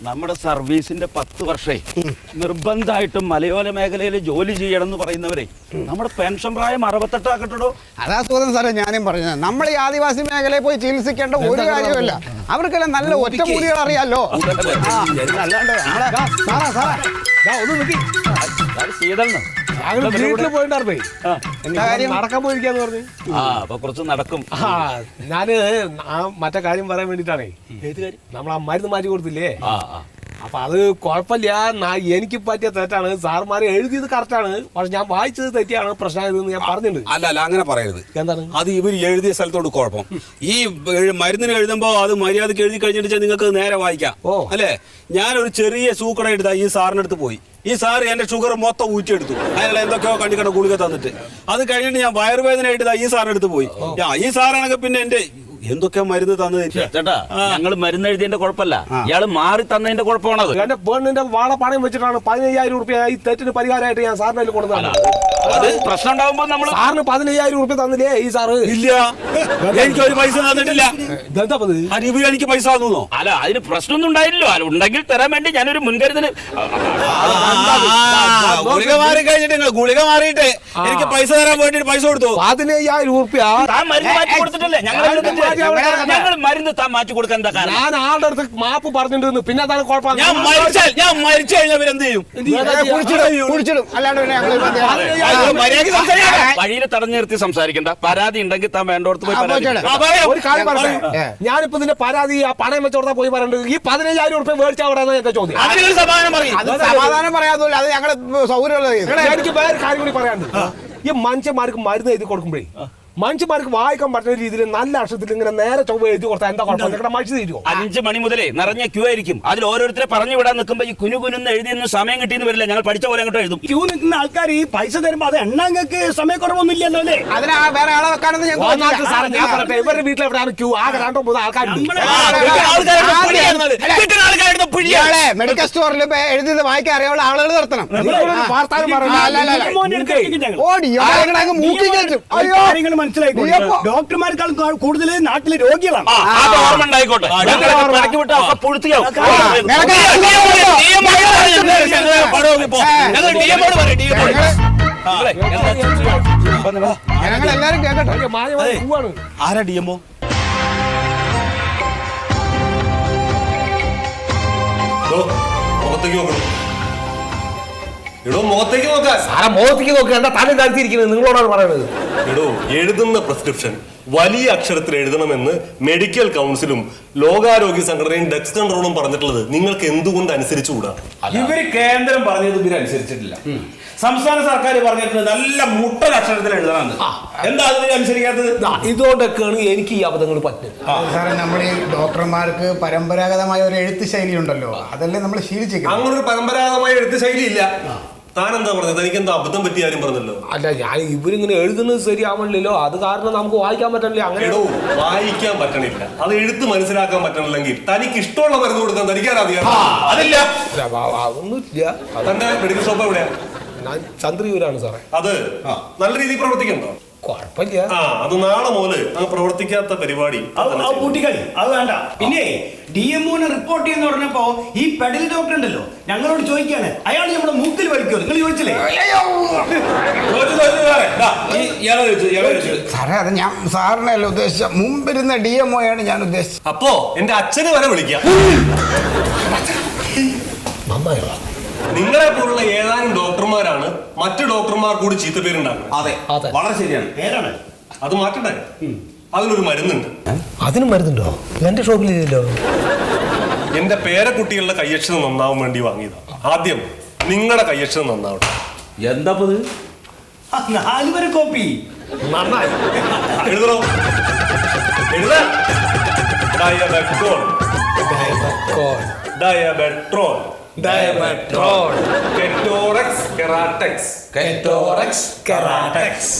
നമ്മുടെ സർവീസിന്റെ 10 വർഷേ നിർബന്ധമായിട്ടും മലയോര മേഖലയിൽ ജോലി ചെയ്യണം എന്ന് പറയുന്നവരെ നമ്മുടെ പെൻഷൻ പ്രായം 68 ആക്കട്ടോ. അതാ സുഖം സാറേ ഞാനും പറഞ്ഞത്. നമ്മൾ ഈ ആദിവാസി മേഖലയിൽ പോയി ചികിത്സിക്കേണ്ട ഒരു കാര്യമല്ല. അവർക്കെല്ലാം നല്ല ഒറ്റമൂലികൾ അറിയാലോ. വീട്ടിൽ പോയിട്ടാർന്നേ നടക്കാൻ പോയിരിക്കാന്ന് പറഞ്ഞു. അപ്പൊ കുറച്ച് നടക്കും. ഞാന് മറ്റേ കാര്യം പറയാൻ വേണ്ടിട്ടാണേ. നമ്മൾ ആ മരുന്ന് മാറ്റി കൊടുത്തില്ലേ, അപ്പൊ അത് കുഴപ്പമില്ല. എനിക്ക് പറ്റിയ തെറ്റാണ്. സാർമാര് എഴുതിയത് കറക്റ്റാണ്, പക്ഷെ ഞാൻ വായിച്ചത് തെറ്റിയാണ് പ്രശ്നമായതെന്ന് ഞാൻ പറഞ്ഞിട്ടുണ്ട്. അല്ല അങ്ങനെ പറയരുത്. എന്താണ് അത് ഇവർ എഴുതിയ സ്ഥലത്തോട് കുഴപ്പം. ഈ മരുന്നിന് എഴുതുമ്പോ അത് മര്യാദക്ക് എഴുതി കഴിഞ്ഞിട്ട് നിങ്ങൾക്ക് നേരെ വായിക്കാം അല്ലേ. ഞാനൊരു ചെറിയ സൂക്കട എടുത്താ ഈ സാറിന്റെ അടുത്ത് പോയി. ഈ സാർ എന്റെ ഷുഗർ മൊത്തം ഊറ്റിയെടുത്തു. അയാൾ എന്തൊക്കെയോ കണ്ടിക്കണ്ട ഗുളിക തന്നിട്ട്. അത് കഴിഞ്ഞിട്ട് ഞാൻ വയറുവേദന ആയിട്ട് ഈ സാറിന്റെ അടുത്ത് പോയി. ഈ സാറാണെങ്കിൽ പിന്നെ എന്റെ എന്തൊക്കെ മരുന്ന് തന്നത് ചേട്ടാ. ഞങ്ങൾ മരുന്ന് എഴുതിയതിന്റെ കുഴപ്പമില്ല, ഇയാള് മാറി തന്നതിന്റെ കുഴപ്പമാണത്. എന്റെ പെണ്ണിന്റെ വാള പണയം വെച്ചിട്ടാണ് 15,000 രൂപ ഈ തെറ്റിന് പരിഹാരമായിട്ട് ഞാൻ സാറിന് കൊടുത്തത്. അത് പ്രശ്നം ഉണ്ടാവുമ്പോ നമ്മൾ സാറിന് 15,000 രൂപ തന്നില്ലേ ഈ സാറ്? ഇല്ല, എനിക്ക് ഒരു പൈസ തന്നിട്ടില്ല. എനിക്ക് പൈസ തന്നോ? അല്ല, അതിന് പ്രശ്നമൊന്നും ഉണ്ടായില്ലല്ലോ. അല്ല, ഉണ്ടെങ്കിൽ തരാൻ വേണ്ടി ഞാനൊരു മുൻകരുതൽ. ഗുളിക മാറി കഴിഞ്ഞിട്ട് ഗുളിക മാറിയിട്ട് എനിക്ക് പൈസ തരാൻ വേണ്ടിട്ട് പൈസ കൊടുത്തു. 15,000 രൂപ മരുന്ന് മാറ്റി കൊടുത്തിട്ടല്ലേ? ഞങ്ങൾ മരുന്ന് താൻ മാറ്റി കൊടുക്കാൻ എന്താ കാരണം? ഞാൻ ആളുടെ അടുത്ത് മാപ്പ് പറഞ്ഞിട്ടുണ്ട്. പിന്നെ അതാണ് കുഴപ്പം. ഞാൻ മരിച്ചു കഴിഞ്ഞാൽ എന്ത് ചെയ്യും? വഴിയിൽ തടഞ്ഞു നിർത്തി സംസാരിക്കണ്ട. പരാതി ഉണ്ടെങ്കിൽ താൻ വേണ്ടോടത്ത് പോയി ഒരു കാര്യം പറയട്ടെ. ഞാനിപ്പോ ഇതിന്റെ പരാതി ആ പണയം വെച്ചോടത്താ പോയി പറയുന്നത്. ഈ 15,000 രൂപ മേടിച്ചവിടെയാണ് എന്റെ ചോദ്യം. സമാധാനം പറയാതല്ല, അത് ഞങ്ങള് സൗകര്യമുള്ള. എനിക്ക് വേറെ കാര്യം കൂടി പറയാനുണ്ട്. ഈ മനുഷ്യന്മാർക്ക് മരുന്ന് എഴുതി കൊടുക്കുമ്പോഴേ മനുഷ്യന്മാർക്ക് വായിക്കാൻ പറ്റുന്ന രീതിയിൽ നല്ല അക്ഷരത്തിൽ ഇങ്ങനെ നേരെ ചൊവ്വ എഴുതി കൊടുത്താൽ എന്താ കുഴപ്പം? മനുഷ്യ തീരുമോ? 5 മണി മുതലേ നിറഞ്ഞ ക്യൂ ആയിരിക്കും. അതിൽ ഓരോരുത്തരെ പറഞ്ഞു വിടാൻ നിൽക്കുമ്പോ ഈ കുനുകുനെന്ന് എഴുതിയൊന്നും സമയം കിട്ടിയെന്ന് വരില്ല. ഞങ്ങൾ പഠിച്ച പോലെ അങ്ങോട്ട് എഴുതും. ക്യൂ നിൽക്കുന്ന ആൾക്കാർ ഈ പൈസ തരുമ്പോ അത് എണ്ണങ്ങൾക്ക് സമയക്കുറവൊന്നുമില്ലല്ലോ അല്ലേ? അതിനാ വേറെ ആളെ വെക്കാണെന്ന് ഞാൻ പറയട്ടെ. ഇവരുടെ വീട്ടിൽ എവിടെയാണ് ക്യൂ? ആകെ 2-3 ആൾക്കാരുണ്ട്. മെഡിക്കൽ സ്റ്റോറിൽ എഴുതിയത് വായിക്കാൻ അറിയാനുള്ള ആളുകൾ നിർത്തണം. മനസ്സിലായി. ഡോക്ടർമാരെക്കാൾ കൂടുതൽ നാട്ടിലെ രോഗികളാണ്. ആയിക്കോട്ടെ, ഞങ്ങളെല്ലാരും കേൾക്കട്ടെ. ആരാ DMO? മുഖത്തേക്ക് നോക്കണം. എടോ മുഖത്തേക്ക് നോക്കാൻ. സാറെ മുഖത്തേക്ക് നോക്കുക. എന്താ തല താഴ്ത്തിയിരിക്കുന്നത്? നിങ്ങളോടാണ് പറയുന്നത്. എടോ എഴുതുന്ന പ്രിസ്ക്രിപ്ഷൻ വലിയ അക്ഷരത്തിൽ എഴുതണമെന്ന് മെഡിക്കൽ കൗൺസിലും ലോകാരോഗ്യ സംഘടനയും ഡെക്സ് കൺട്രോളും പറഞ്ഞിട്ടുള്ളത് നിങ്ങൾക്ക് എന്തുകൊണ്ട് അനുസരിച്ചുകൂടാ? ഇവര് കേന്ദ്രം പറഞ്ഞത് ഇവര് അനുസരിച്ചിട്ടില്ല. സംസ്ഥാന സർക്കാർ പറഞ്ഞിട്ട് നല്ല മുട്ടൽ അക്ഷരത്തിൽ എഴുതണം. എന്താ അതിന് അനുസരിക്കാത്തത്? ഇതുകൊണ്ടൊക്കെയാണ് എനിക്ക് ഈ അബദ്ധങ്ങൾ പറ്റുന്നത്. സാറേ, നമ്മൾ ഈ ഡോക്ടർമാർക്ക് പരമ്പരാഗതമായ ഒരു എഴുത്ത് ശൈലി ഉണ്ടല്ലോ, അതല്ലേ നമ്മൾ ശീലിച്ചേക്കുന്നത്. അങ്ങനെ ഒരു പരമ്പരാഗതമായ എഴുത്ത് ശൈലി ഇല്ല. താനെന്താ പറഞ്ഞത്? എനിക്കെന്താ അബദ്ധം പറ്റി ആരും പറഞ്ഞല്ലോ. അല്ല, ഞാൻ ഇവരിങ്ങനെ എഴുതുന്നത് ശരിയാവണില്ലല്ലോ. അത് കാരണം നമുക്ക് വായിക്കാൻ പറ്റണില്ല. അങ്ങനെ വായിക്കാൻ പറ്റണില്ല, അത് എഴുത്ത് മനസ്സിലാക്കാൻ പറ്റണില്ലെങ്കിൽ തനിക്ക് ഇഷ്ടമുള്ള മരുന്ന് കൊടുക്കാൻ തനിക്കാറിയാം. അതില്ല, അതൊന്നുമില്ല. തന്റെ മെഡിക്കൽ ഷോപ്പ് എവിടെയാ? ഞാൻ ചന്ദ്രയൂരാണ് സാറേ. അത് നല്ല രീതിയിൽ പ്രവർത്തിക്കണ്ടോ? കുഴപ്പമില്ല. അത് നാളെ മുതല് പ്രവർത്തിക്കാത്ത പരിപാടി കൂട്ടിക്കളി അത് വേണ്ട. പിന്നെ DMOനെ റിപ്പോർട്ട് ചെയ്യുന്ന പറഞ്ഞപ്പോ ഈ പെഡൽ ഡോക്ടർ ഉണ്ടല്ലോ, ഞങ്ങളോട് ചോദിക്കാണ്, അയാൾ നമ്മുടെ മൂക്കിൽ വലിക്കോ? നിങ്ങൾ ചോദിച്ചില്ലേ? സാറേ, അത് ഞാൻ സാറിനല്ല ഉദ്ദേശിച്ച, മുമ്പിരുന്ന DMOയാണ് ഞാൻ ഉദ്ദേശിച്ചത്. അപ്പോ എന്റെ അച്ഛന് വരെ വിളിക്കാം. നന്നായോ? നിങ്ങളെ പോലുള്ള ഏതാനും ഡോക്ടർമാരാണ് മറ്റു ഡോക്ടർമാർ കൂടി ചീത്തപ്പേരുണ്ടാക്കുന്നത്. അതെ, വളരെ ശരിയാണ്. നേരാണ്. അത് മാറ്റണ്ടേ? അതിനൊരു മരുന്നുണ്ട്. അതിന് മരുന്നുണ്ടോ? എന്റെ ഷോപ്പിലില്ലല്ലോ. എന്റെ പേരക്കുട്ടികളുടെ കയ്യക്ഷരം നന്നാവാൻ വേണ്ടി വാങ്ങിയതാ. ആദ്യം നിങ്ങളുടെ കയ്യക്ഷരം നന്നാവട്ടെ. എന്താ 4 വരെ കോപ്പി നന്നായി എഴുതണോ? എഴുതാ. ഡയബെട്രോൾ, ഡയബെട്രോൾ, ഡയബെട്രോൾ, കെറ്റോറക്സ്, കെറാറ്റക്സ്, കെറ്റോറക്സ്, കെറാറ്റക്സ്.